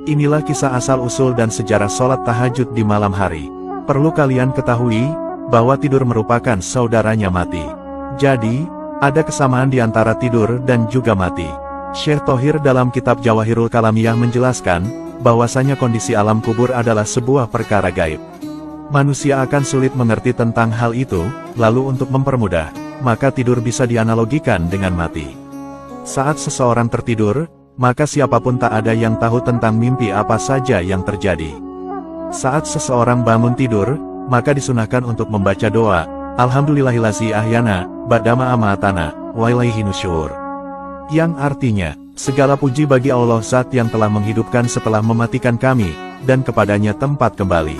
Inilah kisah asal-usul dan sejarah sholat tahajud di malam hari. Perlu kalian ketahui, bahwa tidur merupakan saudaranya mati. Jadi, ada kesamaan di antara tidur dan juga mati. Syekh Thohir dalam kitab Jawahirul Kalamiyah menjelaskan, bahwasanya kondisi alam kubur adalah sebuah perkara gaib. Manusia akan sulit mengerti tentang hal itu, lalu untuk mempermudah, maka tidur bisa dianalogikan dengan mati. Saat seseorang tertidur, maka siapapun tak ada yang tahu tentang mimpi apa saja yang terjadi. Saat seseorang bangun tidur, maka disunahkan untuk membaca doa, Alhamdulillahillazi ahyana, ba'dama amatana, wa ilaihi nusyur. Yang artinya, segala puji bagi Allah Zat yang telah menghidupkan setelah mematikan kami, dan kepadanya tempat kembali.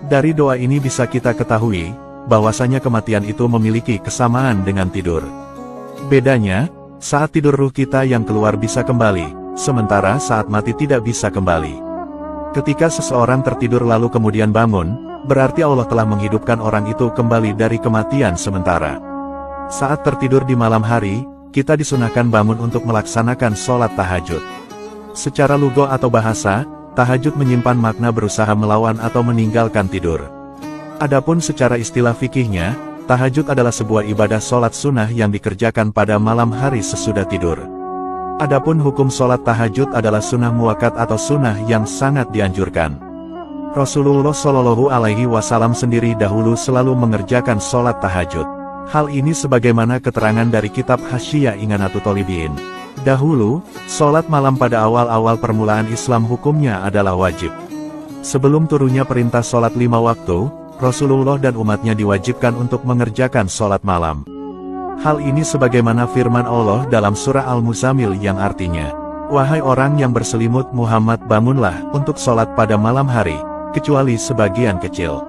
Dari doa ini bisa kita ketahui, bahwasanya kematian itu memiliki kesamaan dengan tidur. Bedanya, saat tidur ruh kita yang keluar bisa kembali, sementara saat mati tidak bisa kembali. Ketika seseorang tertidur lalu kemudian bangun, berarti Allah telah menghidupkan orang itu kembali dari kematian sementara. Saat tertidur di malam hari, kita disunahkan bangun untuk melaksanakan sholat tahajud. Secara lugha atau bahasa, tahajud menyimpan makna berusaha melawan atau meninggalkan tidur. Adapun secara istilah fikihnya, tahajud adalah sebuah ibadah sholat sunnah yang dikerjakan pada malam hari sesudah tidur. Adapun hukum sholat tahajud adalah sunnah muakkad atau sunnah yang sangat dianjurkan. Rasulullah Shallallahu Alaihi Wasallam sendiri dahulu selalu mengerjakan sholat tahajud. Hal ini sebagaimana keterangan dari kitab Hasyiyah Inganatu Tholibin. Dahulu, sholat malam pada awal-awal permulaan Islam hukumnya adalah wajib. Sebelum turunnya perintah sholat 5 waktu, Rasulullah dan umatnya diwajibkan untuk mengerjakan sholat malam. Hal ini sebagaimana firman Allah dalam surah Al-Muzammil yang artinya, "Wahai orang yang berselimut Muhammad, bangunlah untuk sholat pada malam hari, kecuali sebagian kecil."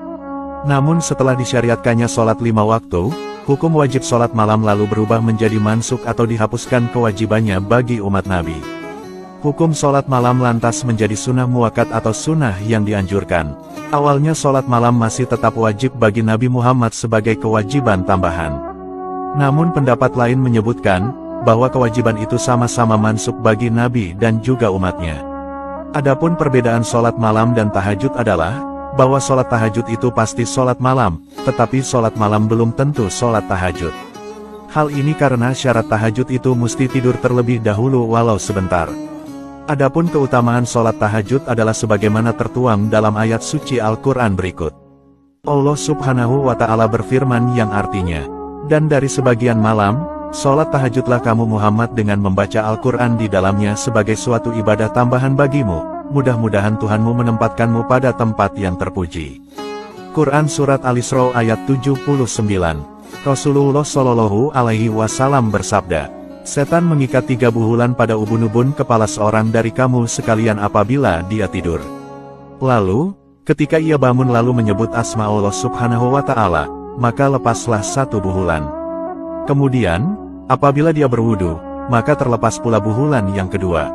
Namun setelah disyariatkannya sholat 5 waktu, hukum wajib sholat malam lalu berubah menjadi mansuk atau dihapuskan kewajibannya bagi umat Nabi. Hukum sholat malam lantas menjadi sunnah muakkad atau sunnah yang dianjurkan. Awalnya sholat malam masih tetap wajib bagi Nabi Muhammad sebagai kewajiban tambahan. Namun pendapat lain menyebutkan, bahwa kewajiban itu sama-sama mansuk bagi Nabi dan juga umatnya. Adapun perbedaan sholat malam dan tahajud adalah, bahwa sholat tahajud itu pasti sholat malam, tetapi sholat malam belum tentu sholat tahajud. Hal ini karena syarat tahajud itu mesti tidur terlebih dahulu walau sebentar. Adapun keutamaan sholat tahajud adalah sebagaimana tertuang dalam ayat suci Al-Quran berikut. Allah Subhanahu wa Ta'ala berfirman yang artinya, "Dan dari sebagian malam, sholat tahajudlah kamu Muhammad dengan membaca Al-Quran di dalamnya sebagai suatu ibadah tambahan bagimu. Mudah-mudahan Tuhanmu menempatkanmu pada tempat yang terpuji." Quran Surat Al-Isra ayat 79. Rasulullah Shallallahu Alaihi Wasallam bersabda, "Setan mengikat 3 buhulan pada ubun-ubun kepala seorang dari kamu sekalian apabila dia tidur. Lalu, ketika ia bangun lalu menyebut asma Allah Subhanahu wa Ta'ala, maka lepaslah 1 buhulan. Kemudian, apabila dia berwudu, maka terlepas pula buhulan yang kedua.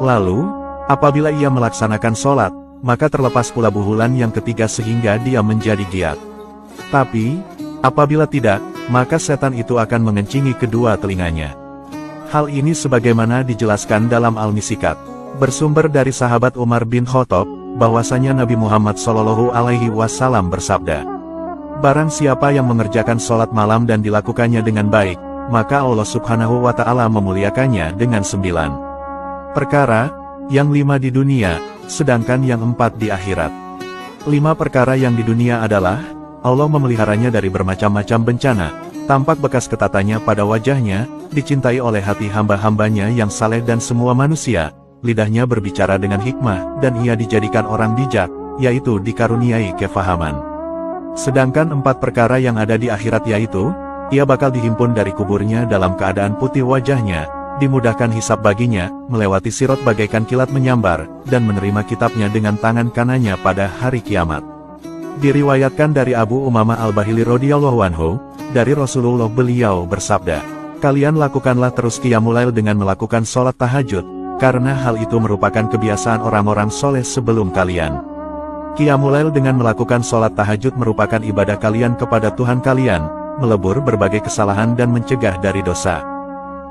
Lalu, apabila ia melaksanakan sholat, maka terlepas pula buhulan yang ketiga sehingga dia menjadi giat. Tapi, apabila tidak, maka setan itu akan mengencingi kedua telinganya." Hal ini sebagaimana dijelaskan dalam Al-Misikat, bersumber dari sahabat Umar bin Khattab, bahwasanya Nabi Muhammad Shallallahu Alaihi Wasallam bersabda, "Barang siapa yang mengerjakan sholat malam dan dilakukannya dengan baik, maka Allah Subhanahu wa Ta'ala memuliakannya dengan 9 perkara, yang 5 di dunia, sedangkan yang 4 di akhirat. 5 perkara yang di dunia adalah, Allah memeliharanya dari bermacam-macam bencana, tampak bekas ketatannya pada wajahnya, dicintai oleh hati hamba-hambanya yang saleh dan semua manusia, lidahnya berbicara dengan hikmah, dan ia dijadikan orang bijak, yaitu dikaruniai kefahaman. Sedangkan 4 perkara yang ada di akhirat yaitu, ia bakal dihimpun dari kuburnya dalam keadaan putih wajahnya, dimudahkan hisab baginya, melewati sirot bagaikan kilat menyambar, dan menerima kitabnya dengan tangan kanannya pada hari kiamat." Diriwayatkan dari Abu Umamah Al-Bahili radhiyallahu anhu, dari Rasulullah beliau bersabda, "Kalian lakukanlah terus qiyamul lail dengan melakukan sholat tahajud, karena hal itu merupakan kebiasaan orang-orang soleh sebelum kalian. Qiyamul lail dengan melakukan sholat tahajud merupakan ibadah kalian kepada Tuhan kalian, melebur berbagai kesalahan dan mencegah dari dosa."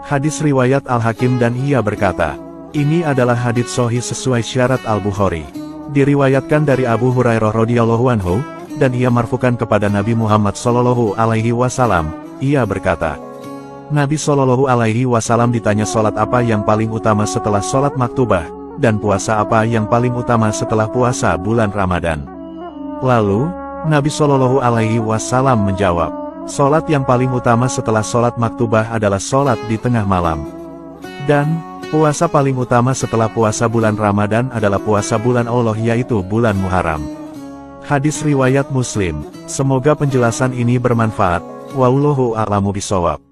Hadis riwayat Al-Hakim dan ia berkata, Ini adalah hadits sahih sesuai syarat Al-Bukhari. Diriwayatkan dari Abu Hurairah radhiyallahu anhu, dan ia marfukan kepada Nabi Muhammad sallallahu alaihi wasallam. Ia berkata, Nabi sallallahu alaihi wasallam ditanya salat apa yang paling utama setelah salat maktubah, dan puasa apa yang paling utama setelah puasa bulan Ramadan. Lalu, Nabi sallallahu alaihi wasallam menjawab, salat yang paling utama setelah salat maktubah adalah salat di tengah malam. Dan, puasa paling utama setelah puasa bulan Ramadan adalah puasa bulan Allah yaitu bulan Muharram. Hadis riwayat Muslim. Semoga penjelasan ini bermanfaat. Wallahu a'lamu bishawab.